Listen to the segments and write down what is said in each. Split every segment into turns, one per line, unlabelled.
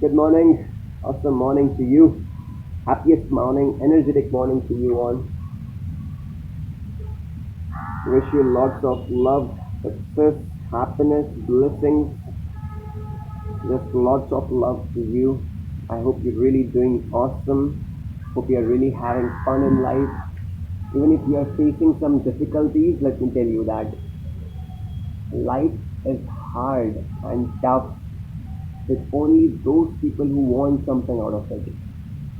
Good morning. Awesome morning to you. Happiest morning, energetic morning to you all. Wish you lots of love, success, happiness, blessings, just lots of love to you. I hope you're really doing awesome. Hope you're really having fun in life. Even if you are facing some difficulties, let me tell you that life is hard and tough. It's only those people who want something out of it,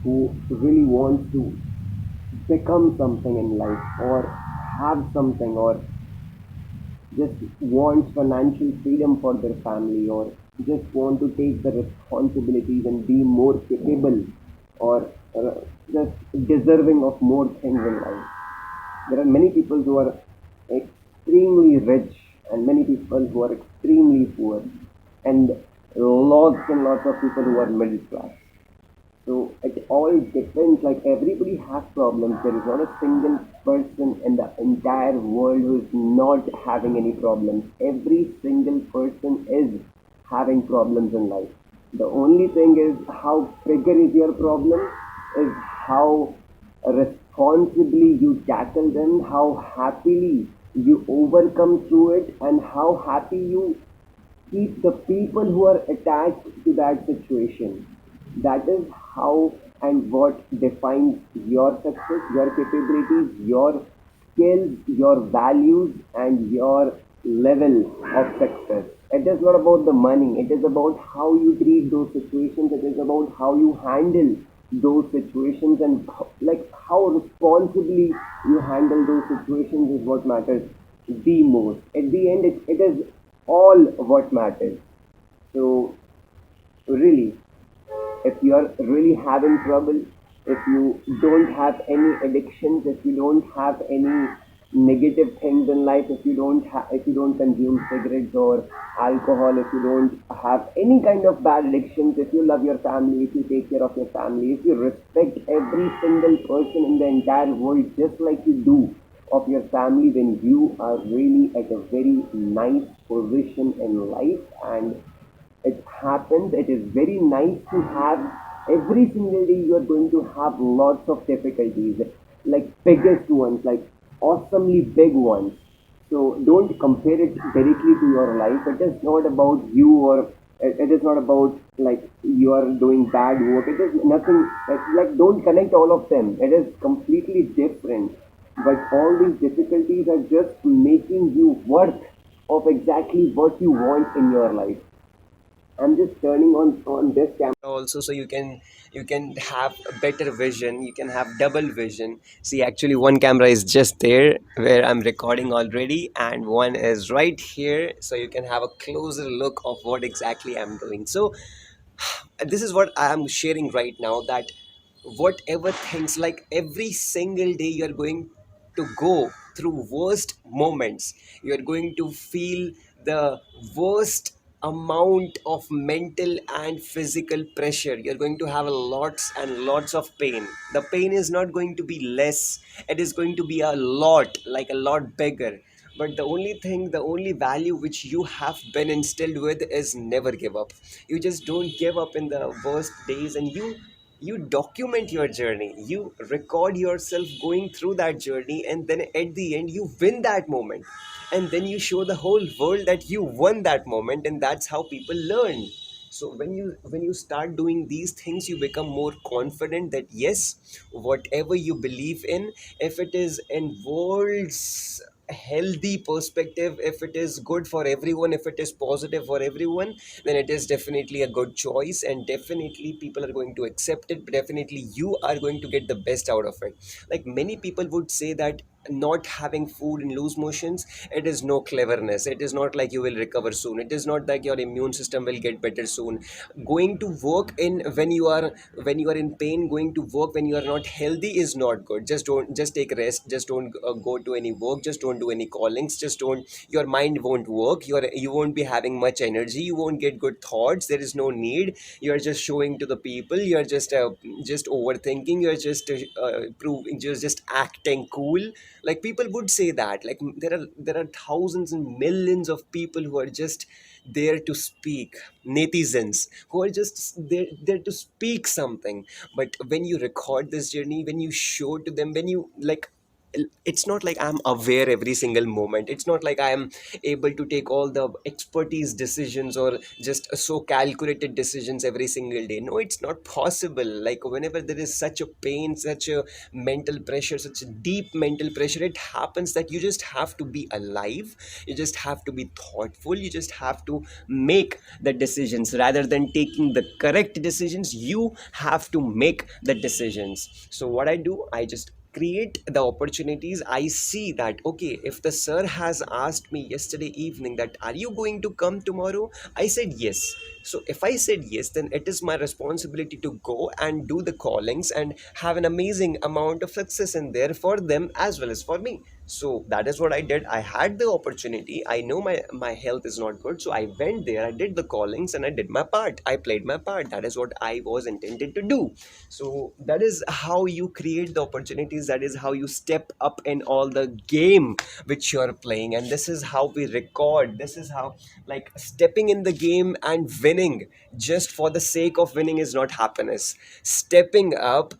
who really want to become something in life or have something or just want financial freedom for their family or just want to take the responsibilities and be more capable or just deserving of more things in life. There are many people who are extremely rich and many people who are extremely poor and lots and lots of people who are middle class. So it all depends. Like everybody has problems. There is not a single person in the entire world who is not having any problems. Every single person is having problems in life. The only thing is how bigger is your problem, is how responsibly you tackle them, how happily you overcome through it, and how happy you keep the people who are attached to that situation. That is how and what defines your success, your capabilities, your skills, your values, and your level of success. It is not about the money, it is about how you treat those situations, it is about how you handle those situations and like how responsibly you handle those situations is what matters the most. At the end, it is all what matters. So, really, if you are really having trouble, if you don't have any addictions, if you don't have any negative things in life, if you don't consume cigarettes or alcohol, if you don't have any kind of bad addictions, if you love your family, if you take care of your family, if you respect every single person in the entire world just like you do of your family, then you are really at a very nice position in life. And it happens, it is very nice to have every single day you are going to have lots of difficulties, like biggest ones, like awesomely big ones. So don't compare it directly to your life. It is not about you, or it is not about like you are doing bad work. It is nothing like don't connect all of them. It is completely different. But all these difficulties are just making you worth of exactly what you want in your life. I'm just turning on this camera also, so you can have a better vision. You can have double vision. See, actually, one camera is just there where I'm recording already, and one is right here, so you can have a closer look of what exactly I'm doing. So this is what I am sharing right now. That whatever things, like every single day you're going to go through worst moments, you're going to feel the worst amount of mental and physical pressure. You're going to have lots and lots of pain. The pain is not going to be less, it is going to be a lot, like a lot bigger. But the only thing, the only value which you have been instilled with is never give up. You just don't give up in the worst days, and you document your journey, you record yourself going through that journey, and then at the end you win that moment, and then you show the whole world that you won that moment. And that's how people learn. So when you start doing these things, you become more confident that yes, whatever you believe in, if it is in world's healthy perspective, if it is good for everyone, if it is positive for everyone, then it is definitely a good choice, and definitely people are going to accept it. Definitely you are going to get the best out of it. Like many people would say that not having food in loose motions, it is no cleverness, it is not like you will recover soon, it is not like your immune system will get better soon. Going to work in when you are in pain, going to work when you are not healthy is not good. Just don't, just take rest, just don't go to any work, just don't do any callings, just don't. Your mind won't work, you won't be having much energy, you won't get good thoughts. There is no need. You are just showing to the people, you are just overthinking, you are just proving, you're just acting cool.
Like people would say that, like there are thousands and millions of people who are just there to speak, netizens who are just there to speak something. But when you record this journey, when you show to them, when you like, it's not like I'm aware every single moment. It's not like I am able to take all the expertise decisions or just so calculated decisions every single day. No, it's not possible. Like whenever there is such a pain, such a mental pressure, such a deep mental pressure, it happens that you just have to be alive, you just have to be thoughtful, you just have to make the decisions. Rather than taking the correct decisions, you have to make the decisions. So what I do, I just create the opportunities. I see that, okay, if the sir has asked me yesterday evening that are you going to come tomorrow, I said yes. So if I said yes, then it is my responsibility to go and do the callings and have an amazing amount of success in there for them as well as for me. So that is what I did. I had the opportunity. I know my health is not good, so I went there, I did the callings, and I did my part. I played my part. That is what I was intended to do. So that is how you create the opportunities. That is how you step up in all the game which you are playing. And this is how we record. This is how, like, stepping in the game and winning just for the sake of winning is not happiness. Stepping up,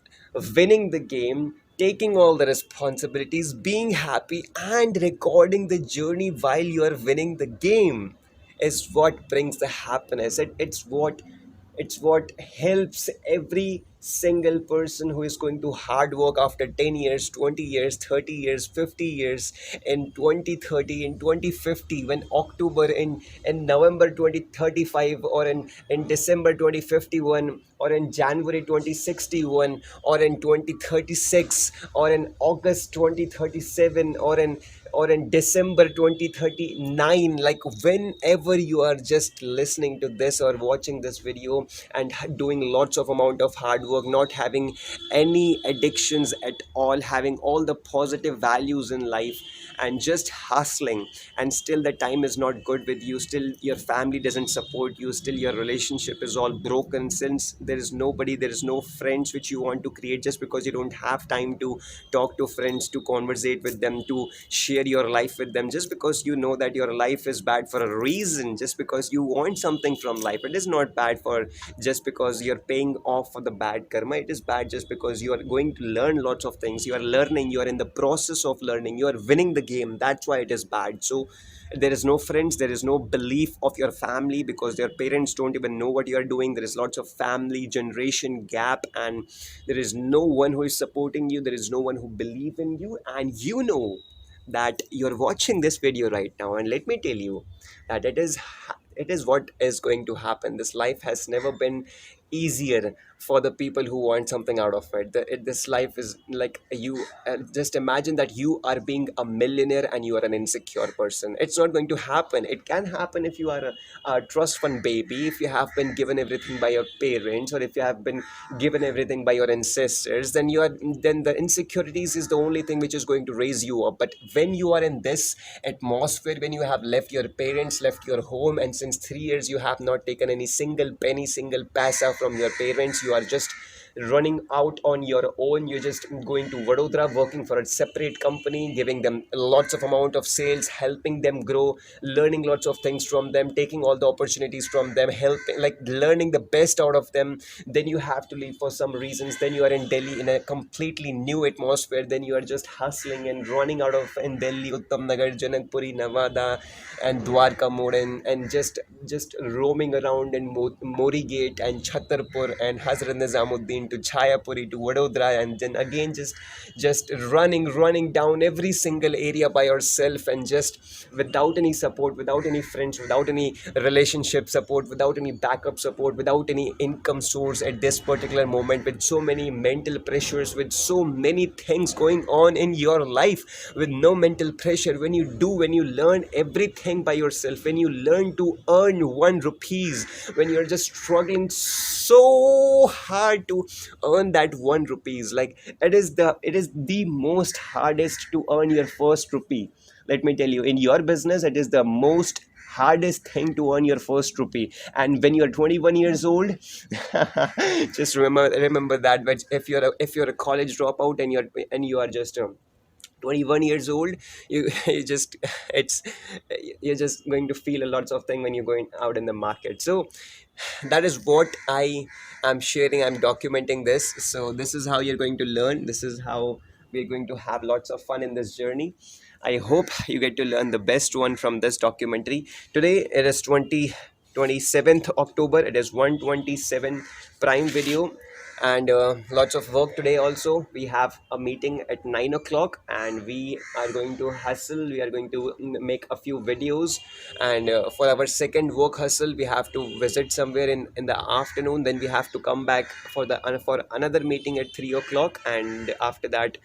winning the game, taking all the responsibilities, being happy, and recording the journey while you are winning the game is what brings the happiness. It's what helps every single person who is going to hard work after 10 years, 20 years, 30 years, 50 years, in 2030, in 2050, when October, in November 2035, or in December 2051, or in January 2061, or in 2036, or in August 2037, or in December 2039. Like whenever you are just listening to this or watching this video and doing lots of amount of hard work, not having any addictions at all, having all the positive values in life, and just hustling, and still the time is not good with you, still your family doesn't support you, still your relationship is all broken, since there is nobody, there is no friends which you want to create, just because you don't have time to talk to friends, to conversate with them, to share your life with them, just because you know that your life is bad for a reason, just because you want something from life. It is not bad for just because you're paying off for the bad karma. It is bad just because you are going to learn lots of things, you are learning, you are in the process of learning, you are winning the game. That's why it is bad. So there is no friends, there is no belief of your family, because their parents don't even know what you are doing. There is lots of family generation gap, and there is no one who is supporting you, there is no one who believe in you. And you know that you're watching this video right now, and let me tell you that it is what is going to happen. This life has never been easier for the people who want something out of it. This life is like, you just imagine that you are being a millionaire and you are an insecure person. It's not going to happen. It can happen if you are a trust fund baby, if you have been given everything by your parents, or if you have been given everything by your ancestors. Then the insecurities is the only thing which is going to raise you up. But when you are in this atmosphere, when you have left your parents, left your home, and since 3 years you have not taken any single penny, single paisa from your parents, you are just running out on your own. You're just going to Vadodara, working for a separate company, giving them lots of amount of sales, helping them grow, learning lots of things from them, taking all the opportunities from them, helping, like learning the best out of them. Then you have to leave for some reasons. Then you are in Delhi in a completely new atmosphere. Then you are just hustling and running out of in Delhi, Uttam Nagar, Janakpuri, Nevada, and Dwarka Mode, and just roaming around in Mori Gate and Chhatarpur and Hazrat Nizamuddin to Chayapuri to Vadodara, and then again just running down every single area by yourself, and just without any support, without any friends, without any relationship support, without any backup support, without any income source at this particular moment, with so many mental pressures, with so many things going on in your life, with no mental pressure. When you learn everything by yourself, when you learn to earn 1 rupees, when you're just struggling so hard to earn that 1 rupees, like it is the most hardest to earn your first rupee. Let me tell you, in your business, it is the most hardest thing to earn your first rupee. And when you're 21 years old, just remember that. But if you're a college dropout, and you are just 21 years old, you just it's you're just going to feel a lots of thing when you're going out in the market. So that is what I am sharing. I'm documenting this, so this is how you're going to learn. This is how we're going to have lots of fun in this journey. I hope you get to learn the best one from this documentary. Today it is 27th October. It is 127 Prime Video, and lots of work today. Also, we have a meeting at 9 o'clock, and we are going to hustle. We are going to make a few videos, and for our second work hustle, we have to visit somewhere in the afternoon. Then we have to come back for another meeting at 3 o'clock, and after that,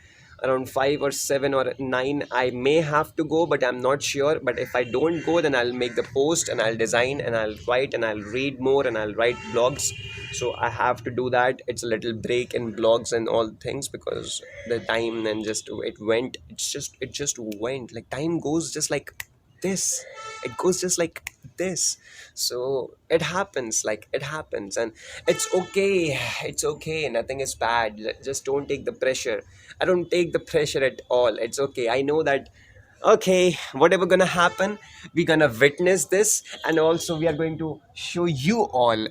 around 5 or 7 or 9, I may have to go, but I'm not sure. But if I don't go, then I'll make the post, and I'll design, and I'll write, and I'll read more, and I'll write blogs. So I have to do that. It's a little break in blogs and all things, because the time and just it went, it just went, like time goes just like this. It goes just like this. So it happens, like it happens, and it's okay. It's okay, nothing is bad. Just don't take the pressure. I don't take the pressure at all. It's okay. I know that, okay, whatever gonna happen, we're gonna witness this, and also we are going to show you all.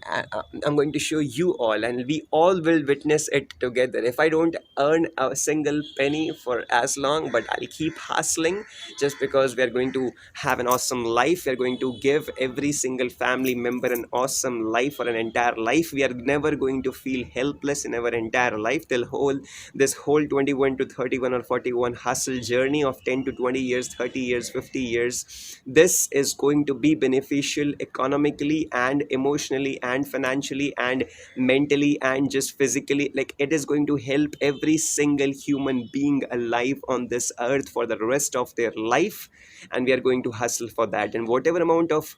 I'm going to show you all, and we all will witness it together. If I don't earn a single penny for as long, but I'll keep hustling, just because we are going to have an awesome life. We are going to give every single family member an awesome life for an entire life. We are never going to feel helpless in our entire life. Till whole this whole 21 to 31 or 41 hustle journey of 10 to 20 years, 30 years, 50 years, this is going to be beneficial economically and emotionally and financially and mentally and just physically. Like, it is going to help every single human being alive on this earth for the rest of their life, and we are going to hustle for that. And whatever amount of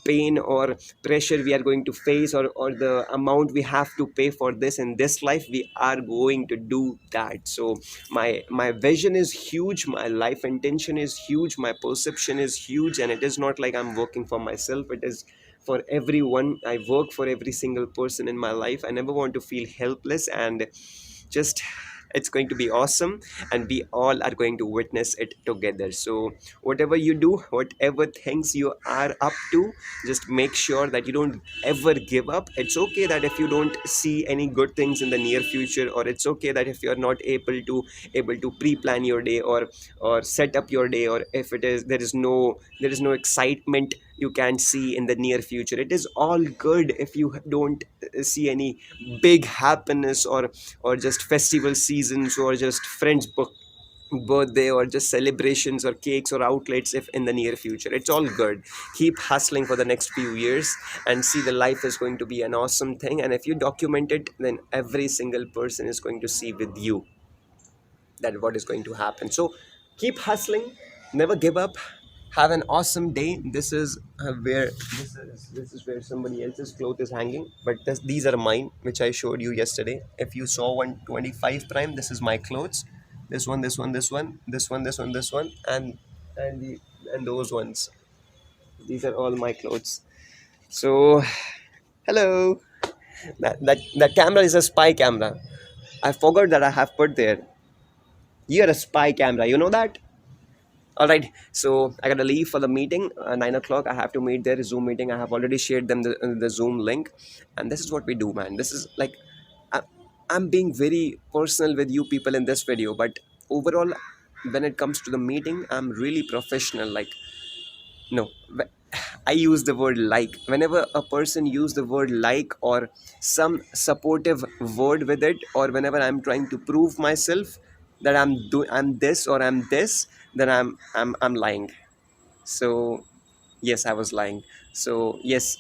pain or pressure we are going to face, or the amount we have to pay for this in this life, we are going to do that. So my vision is huge, my life intention is huge, my perception is huge, and it is not like I'm working for myself. It is for everyone. I work for every single person in my life. I never want to feel helpless, and just, it's going to be awesome, and we all are going to witness it together. So whatever you do, whatever things you are up to, just make sure that you don't ever give up. It's okay that if you don't see any good things in the near future, or it's okay that if you're not able to pre-plan your day, or set up your day, or if it is there is no excitement you can see in the near future. It is all good if you don't see any big happiness, or just festival seasons, or just friends birthday, or just celebrations, or cakes, or outlets if in the near future. It's all good. Keep hustling for the next few years, and see the life is going to be an awesome thing. And if you document it, then every single person is going to see with you that what is going to happen. So keep hustling, never give up, have an awesome day. This is where this is where somebody else's cloth is hanging, but these are mine, which I showed you yesterday. If you saw 125 Prime, this is my clothes. This one, and the and those ones, these are all my clothes. So hello. That camera is a spy camera. I forgot that I have put there. You're a spy camera, you know that? All right, so I gotta leave for the meeting. 9 o'clock, I have to meet their Zoom meeting. I have already shared them the Zoom link, and this is what we do, man. This is like, I, I'm being very personal with you people in this video, but overall, when it comes to the meeting, I'm really professional. Like, no, I use the word like. Whenever a person use the word like, or some supportive word with it, or whenever I'm trying to prove myself that I'm this or I'm this, then I'm lying. So yes, I was lying. So yes,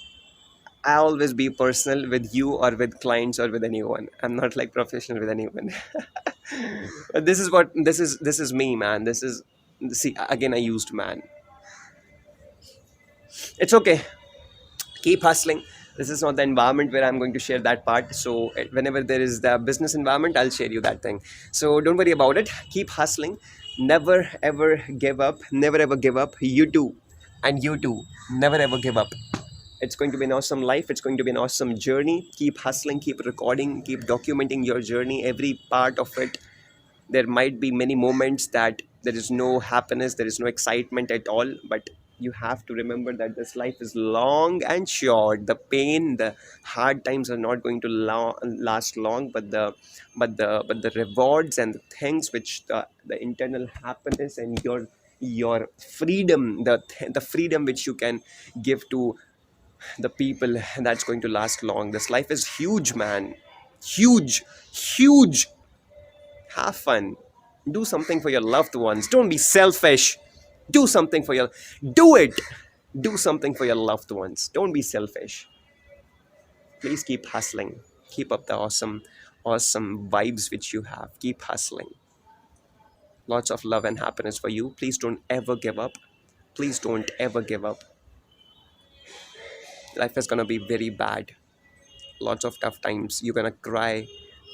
I always be personal with you, or with clients, or with anyone. I'm not like professional with anyone. But this is me, man. This is, see, again I used man. It's okay. Keep hustling. This is not the environment where I'm going to share that part. So whenever there is the business environment, I'll share you that thing. So don't worry about it. Keep hustling. Never ever give up. Never ever give up. You too. And you too. Never ever give up. It's going to be an awesome life. It's going to be an awesome journey. Keep hustling, keep recording, keep documenting your journey, every part of it. There might be many moments that there is no happiness, there is no excitement at all, but you have to remember that this life is long and short. The pain, the hard times are not going to last long, but the rewards and the things which the internal happiness and your freedom, the freedom which you can give to the people, that's going to last long. This life is huge, man. Huge, huge. Have fun. Do something for your loved ones. Don't be selfish. Do something for your. Do it. Do something for your loved ones. Don't be selfish. Please keep hustling. Keep up the awesome vibes which you have. Keep hustling. Lots of love and happiness for you. Please don't ever give up. Please don't ever give up. Life is gonna be very bad. Lots of tough times. You're gonna cry.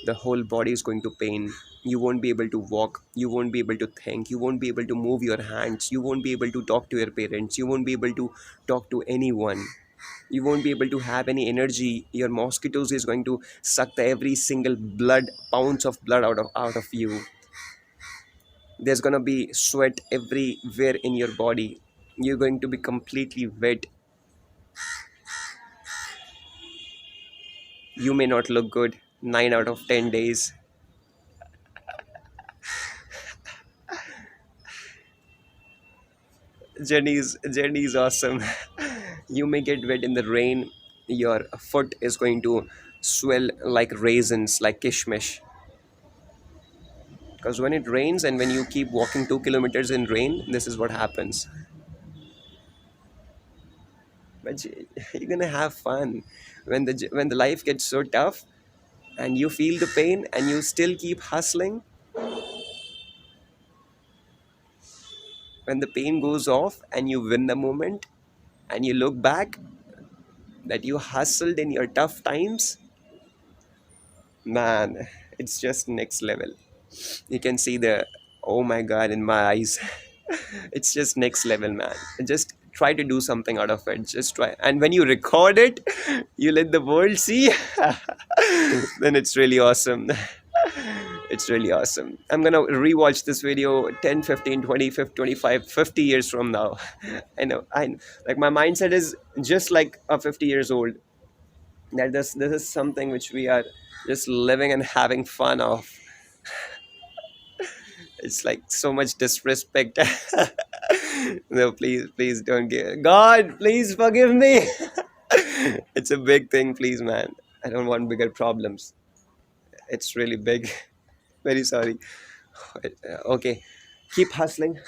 The whole body is going to pain. You won't be able to walk. You won't be able to think. You won't be able to move your hands. You won't be able to talk to your parents. You won't be able to talk to anyone. You won't be able to have any energy. Your mosquitoes is going to suck the every single blood, pounds of blood out of you. There's gonna be sweat everywhere in your body. You're going to be completely wet. You may not look good 9 out of 10 days. Journey is awesome. You may get wet in the rain. Your foot is going to swell like raisins, like kishmish. Because when it rains and when you keep walking 2 kilometers in rain, this is what happens. But you're gonna have fun when the life gets so tough and you feel the pain and you still keep hustling. When the pain goes off and you win the moment and you look back that you hustled in your tough times, man, it's just next level. You can see the, oh my god, in my eyes. It's just next level, man. Just try to do something out of it. Just try, and when you record it, you let the world see. Then it's really awesome. It's really awesome. I'm gonna rewatch this video 10, 15, 20, 25, 50 years from now. I know, like my mindset is just like a 50 years old, that this is something which we are just living and having fun of. It's like so much disrespect. No, please don't give. God, please forgive me. It's a big thing, please, man. I don't want bigger problems. It's really big. Very sorry. Okay, keep hustling.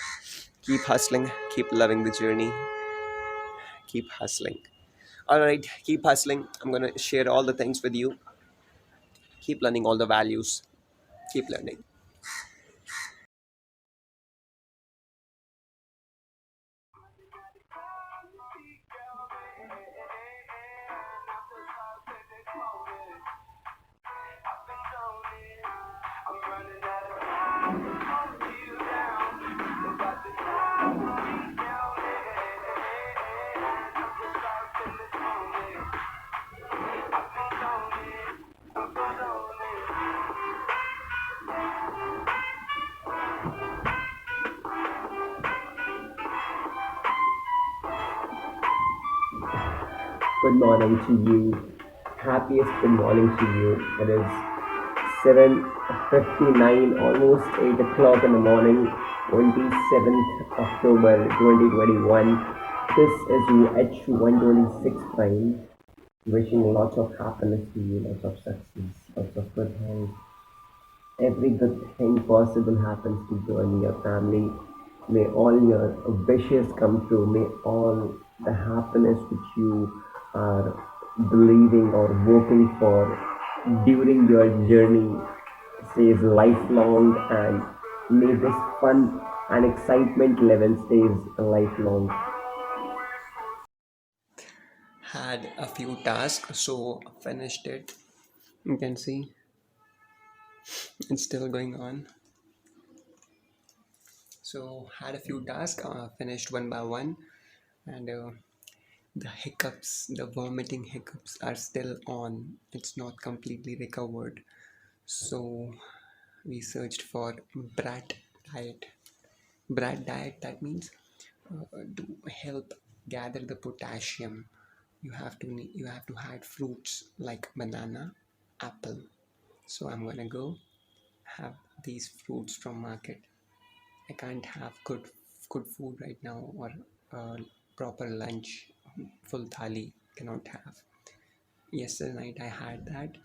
Keep hustling. Keep loving the journey. Keep hustling. All right, keep hustling. I'm gonna share all the things with you. Keep learning all the values. Keep learning. Good morning to you. Happiest good morning to you. It is 7:59, almost 8 o'clock in the morning, 27th October 2021. This is UH126 Prime. Wishing lots of happiness to you, lots of success, lots of good health. Every good thing possible happens to you and your family. May all your wishes come true. May all the happiness which you are believing or working for during your journey stays lifelong, and may this fun and excitement level stays lifelong. Had a few tasks, so finished it. You can see it's still going on. So had a few tasks, finished one by one, and the hiccups, the vomiting hiccups are still on. It's not completely recovered. So we searched for brat diet. Brat diet, that means to help gather the potassium. You have to add fruits like banana, apple. So I'm gonna go have these fruits from market. I can't have good food right now, or proper lunch, full thali cannot have. Yesterday night I had that.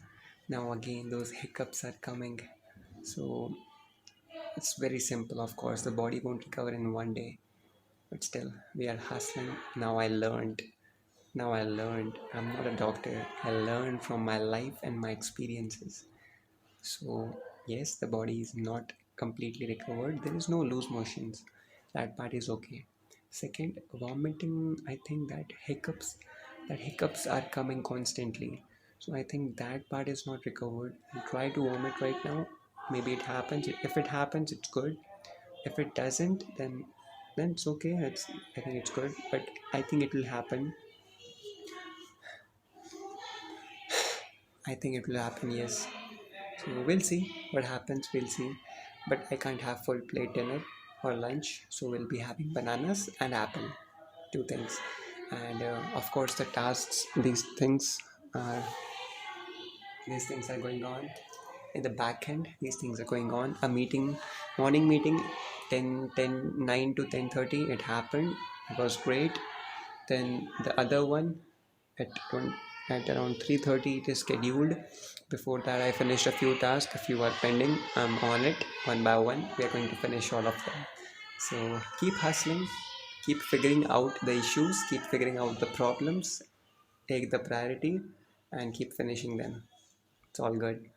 Now again those hiccups are coming. So it's very simple. Of course, the body won't recover in one day, but still we are hustling. Now I learned I'm not a doctor. I learned from my life and my experiences. So, yes, the body is not completely recovered. There is no loose motions. That part is okay. Second, vomiting, I think that hiccups are coming constantly. So I think that part is not recovered. I'll try to vomit right now. Maybe it happens. If it happens, it's good. If it doesn't, then it's okay. I think it's good. But I think it will happen. I think it will happen, yes. So we'll see what happens, we'll see. But I can't have full plate dinner or lunch, so we'll be having bananas and apple, two things. And of course, the tasks, are these things are going on in the back end. These things are going on. A meeting, morning meeting, 9 to 10:30. It happened. It was great. Then the other one at at around 3:30 it is scheduled. Before that I finished a few tasks, a few are pending. I'm on it one by one. We are going to finish all of them. So keep hustling, keep figuring out the issues, keep figuring out the problems, take the priority, and keep finishing them. It's all good.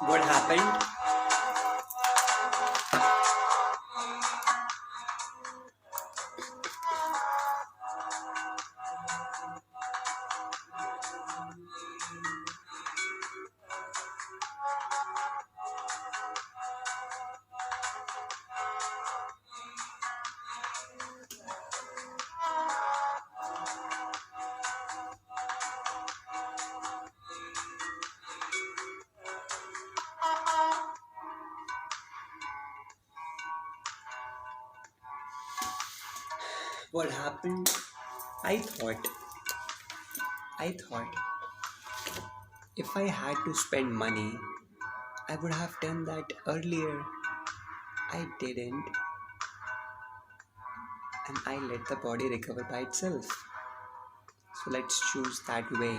What happened? What happened? I thought, I thought if I had to spend money, I would have done that earlier. I didn't, and I let the body recover by itself. So let's choose that way.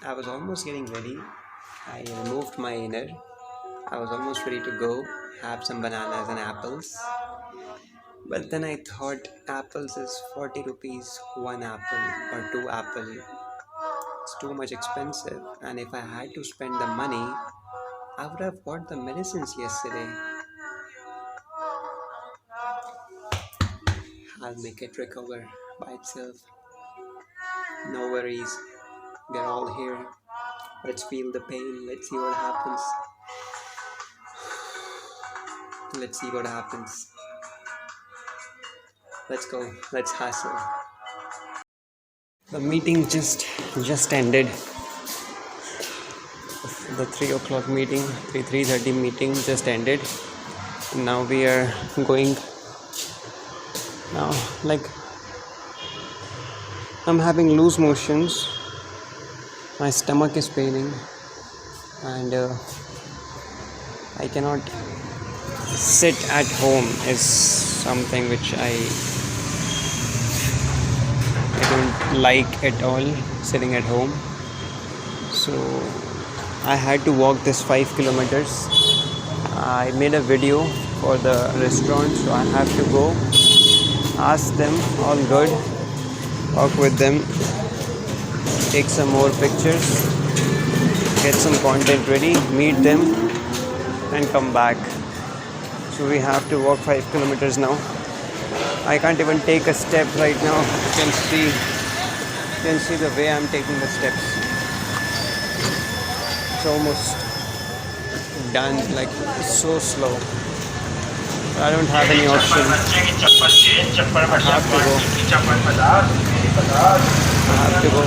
I was almost getting ready. I removed my inner. I was almost ready to go, have some bananas and apples. But then I thought apples is 40 rupees one apple or two apple. It's too much expensive. And if I had to spend the money, I would have bought the medicines yesterday. I'll make it recover by itself. No worries. We're all here. Let's feel the pain. Let's see what happens. Let's see what happens. Let's go. Let's hustle. The meeting just ended.
The 3 o'clock meeting, 3:30 meeting just ended. Now we are going. Now, like, I'm having loose motions. My stomach is paining, and I cannot sit at home. Is something which I don't like at all. Sitting at home, so I had to walk this 5 kilometers. I made a video for the restaurant, so I have to go ask them all good, talk with them, take some more pictures, get some content ready, meet them, and come back. So we have to walk 5 kilometers now. I can't even take a step right now. You can see the way I'm taking the steps. It's almost done, like so slow. I don't have any option. I have to go. I have to go.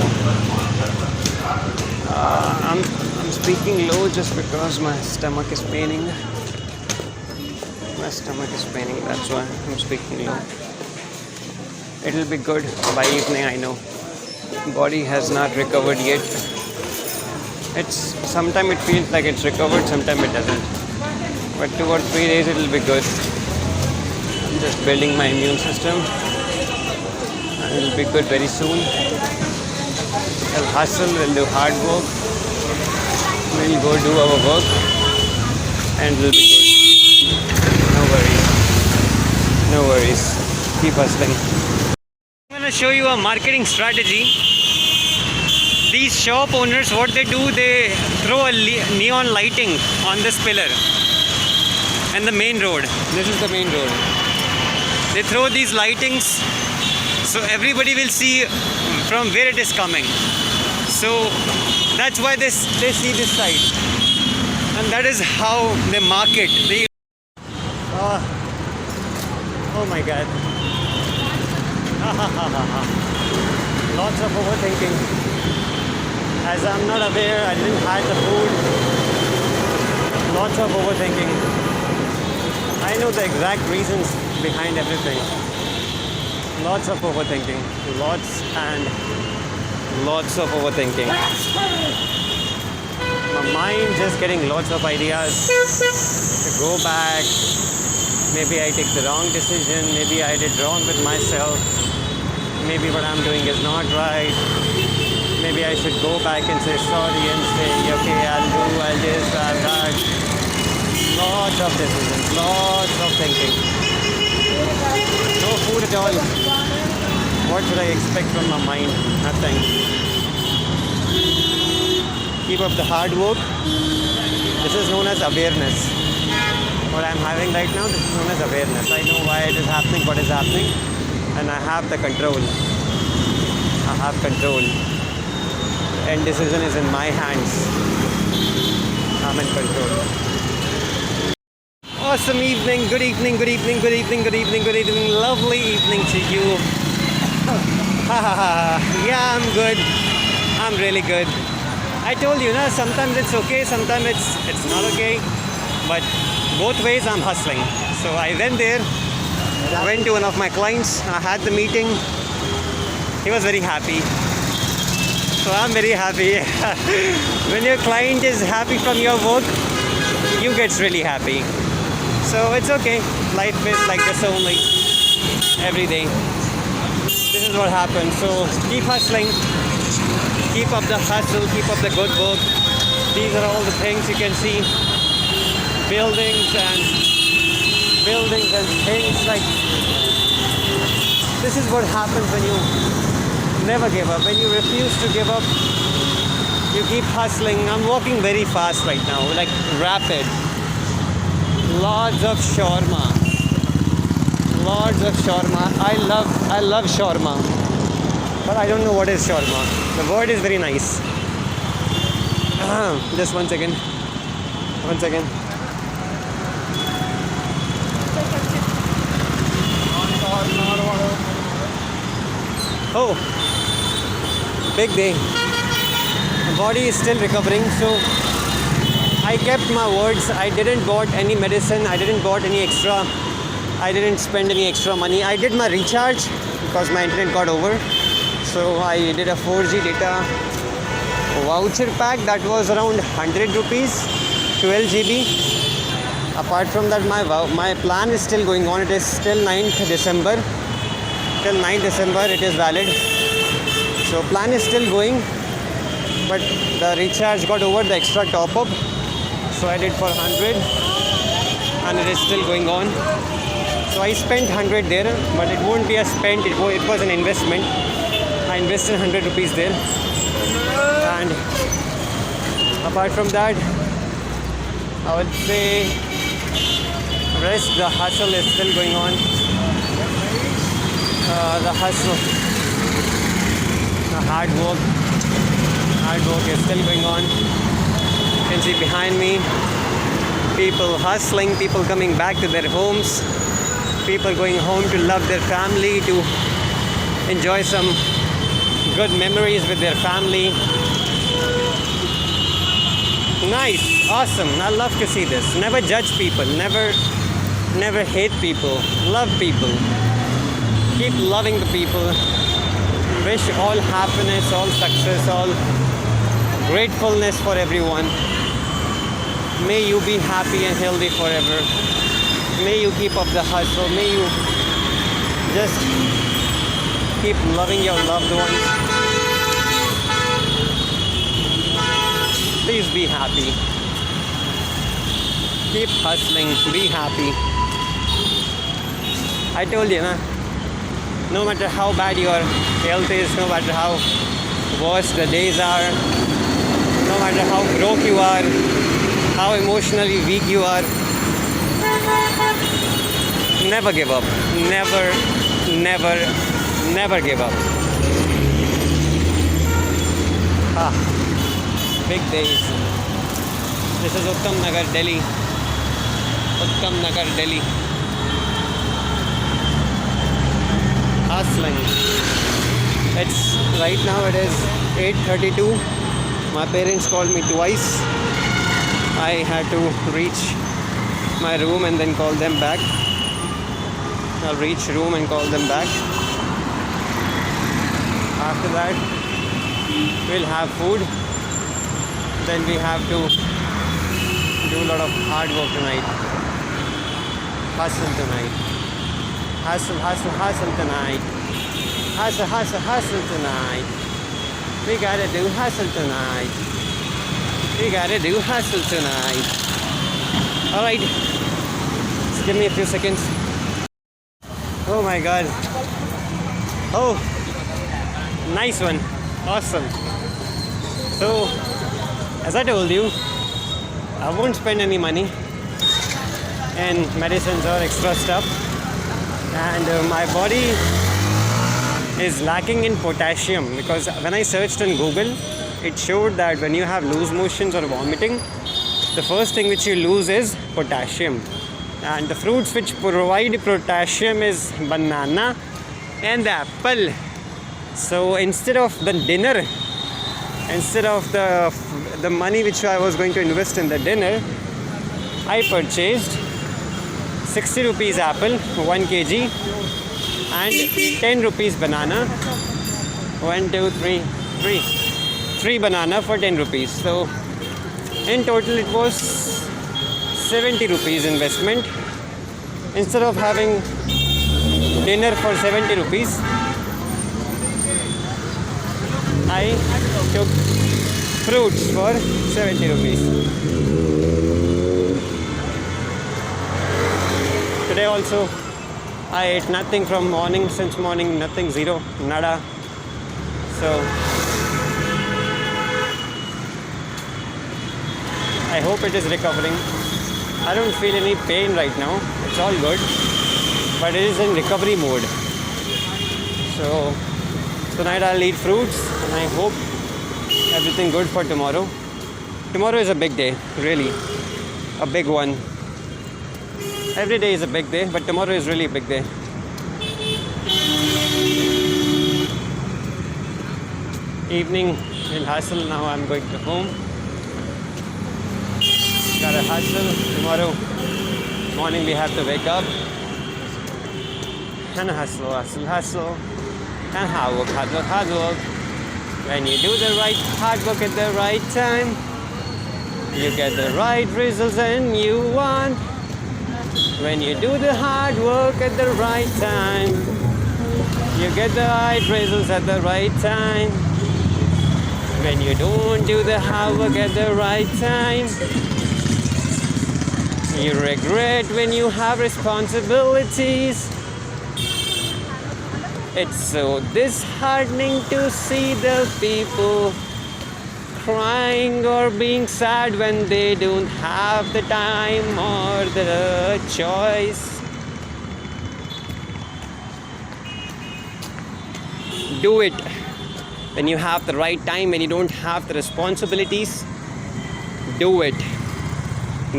I'm speaking low just because my stomach is paining. My stomach is paining. That's why I'm speaking low. It'll be good by evening, I know. Body has not recovered yet. It's sometimes it feels like it's recovered, sometimes it doesn't. But 2 or 3 days it'll be good. I'm just building my immune system, and it'll be good very soon. We'll hustle, we'll do hard work, we'll go do our work, and it'll be good. No worries. No worries. Keep hustling. I'm gonna show you a marketing strategy. These shop owners, what they do, they throw a neon lighting on this pillar and the main road. This is the main road. They throw these lightings so everybody will see from where it is coming. So that's why they see this side, and that is how they market. Oh my God. Lots of overthinking. As I'm not aware, I didn't have the food. Lots of overthinking. I know the exact reasons behind everything. Lots of overthinking. Lots and lots of overthinking. My mind just getting lots of ideas to go back. Maybe I take the wrong decision. Maybe I did wrong with myself. Maybe what I'm doing is not right. Maybe I should go back and say sorry and say, okay, I'll this, I'll that. Lots of decisions, lots of thinking. No food at all. What should I expect from my mind? Nothing. Keep up the hard work. This is known as awareness. What I'm having right now, this is known as awareness. I know why it is happening, what is happening, and I have the control. I have control. And decision is in my hands. I'm in control. Awesome evening, good evening, good evening, good evening, good evening, good evening. Lovely evening to you. Yeah, I'm good. I'm really good. I told you, sometimes it's okay, sometimes it's not okay. But both ways I'm hustling. So I went there, went to one of my clients, I had the meeting. He was very happy. So I'm very happy. When your client is happy from your work, you get really happy. So it's okay. Life is like this only. Every day. This is what happens. So keep hustling. Keep up the hustle. Keep up the good work. These are all the things you can see. Buildings and things like. This is what happens when you never give up. When you refuse to give up, you keep hustling. I'm walking very fast right now, like rapid. Lots of shawarma. Lots of shawarma. I love shawarma. But I don't know what is shawarma. The word is very nice. Just 1 second. 1 second. Oh, big day. The body is still recovering, so I kept my words. I didn't bought any medicine. I didn't bought any extra. I didn't spend any extra money. I did my recharge because my internet got over. So I did a 4G data voucher pack that was around 100 rupees, 12 GB. Apart from that, my plan is still going on. It is still 9th December. Till 9th December it is valid. So plan is still going. But the recharge got over, the extra top up. So I did for 100 and it is still going on. So I spent 100 there, but it won't be a spent, it was an investment. I invested 100 rupees there. And apart from that, I would say rest, the hustle is still going on. The hustle, the hard work is still going on. You can see behind me people hustling, people coming back to their homes, people going home to love their family, to enjoy some good memories with their family. Nice, awesome. I love to see this. Never judge people, never hate people, love people. Keep loving the people. Wish all happiness, all success, all gratefulness for everyone. May you be happy and healthy forever. May you keep up the hustle. May you just keep loving your loved ones. Please be happy. Keep hustling. Be happy. I told you, no matter how bad your health is, no matter how worse the days are, no matter how broke you are, how emotionally weak you are, never give up. Never give up. Big days. This is Uttam Nagar, Delhi. Uttam Nagar, Delhi. Hustling. It's right now it is 8:32. My parents called me twice. I had to reach my room and then call them back. I'll reach room and call them back. After that, we'll have food. Then we have to do a lot of hard work tonight. Hustle tonight. Hustle tonight. Hustle tonight. We gotta do hustle tonight. We gotta do hustle tonight. Alright. Just give me a few seconds. Oh my god. Oh. Nice one. Awesome. So, as I told you, I won't spend any money in medicines or extra stuff. And my body is lacking in potassium because when I searched on Google, it showed that when you have loose motions or vomiting, the first thing which you lose is potassium. And the fruits which provide potassium is banana and the apple. So instead of the dinner, instead of the money which I was going to invest in the dinner, I purchased 60 rupees apple, 1 kg, and 10 rupees banana. 1, 2, 3, 3 banana for 10 rupees. So in total it was 70 rupees investment. Instead of having dinner for 70 rupees, I took fruits for 70 rupees. Today also I ate nothing from morning, since morning, nothing, zero, nada. So I hope it is recovering. I don't feel any pain right now. It's all good. But it is in recovery mode. So tonight I'll eat fruits and I hope everything good for tomorrow. Tomorrow is a big day, really. A big one. Every day is a big day, but tomorrow is really a big day. Evening in hustle, now I'm going to home. gotta hustle. Tomorrow morning we have to wake up and hustle, hustle, hustle. And hard work, hard work, hard work. When you do the right hard work at the right time, you get the right results and you want. When you do the hard work at the right time, you get the right results at the right time. When you don't do the hard work at the right time, you regret when you have responsibilities. It's so disheartening to see the people crying or being sad when they don't have the time or the choice. Do it when you have the right time, when you don't have the responsibilities. Do it.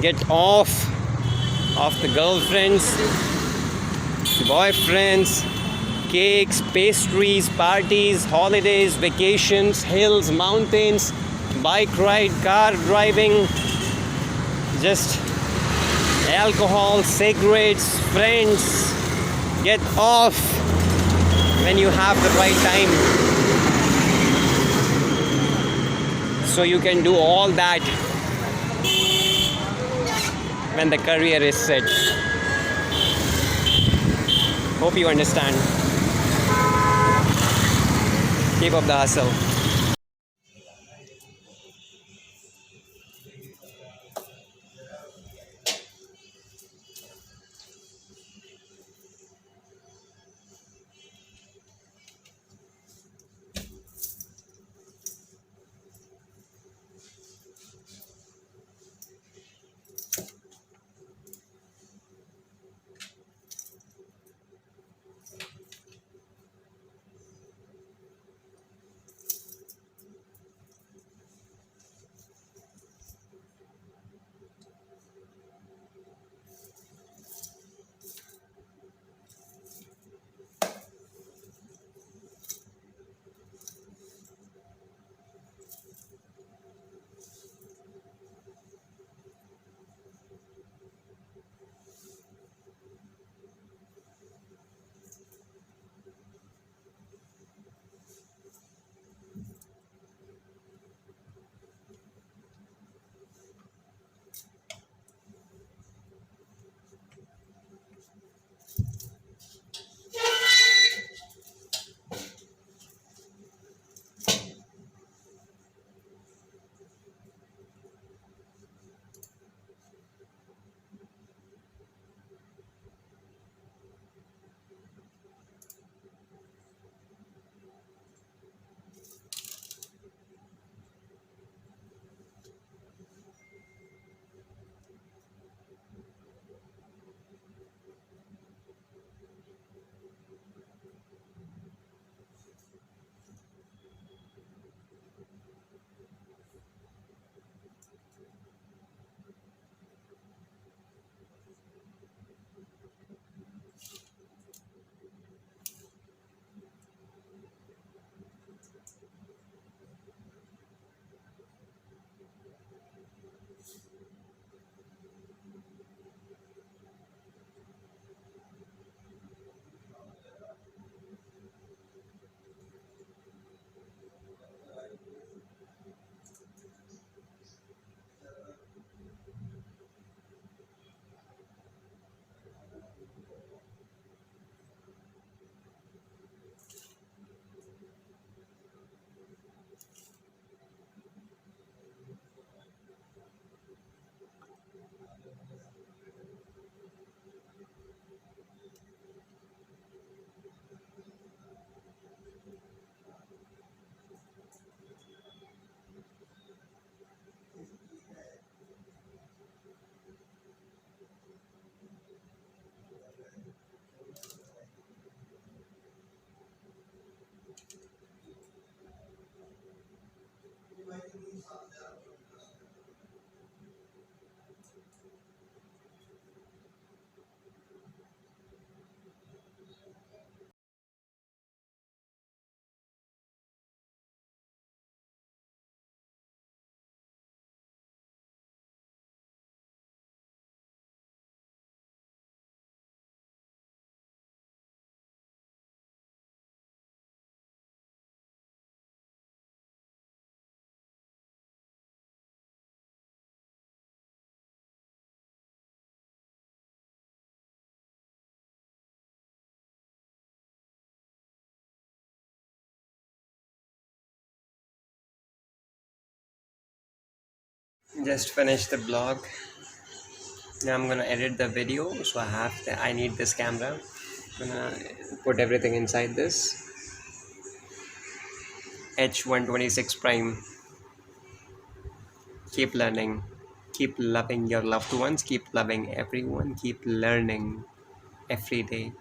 Get off the girlfriends, boyfriends, cakes, pastries, parties, holidays, vacations, hills, mountains, bike ride, car driving, just alcohol, cigarettes, friends. Get off when you have the right time, so you can do all that when the career is set. Hope you understand. Keep up the hustle.
Just finished the blog. Now I'm gonna edit the video, so I need this camera. Gonna put everything inside this H126 Prime. Keep learning, keep loving your loved ones, keep loving everyone, keep learning every day.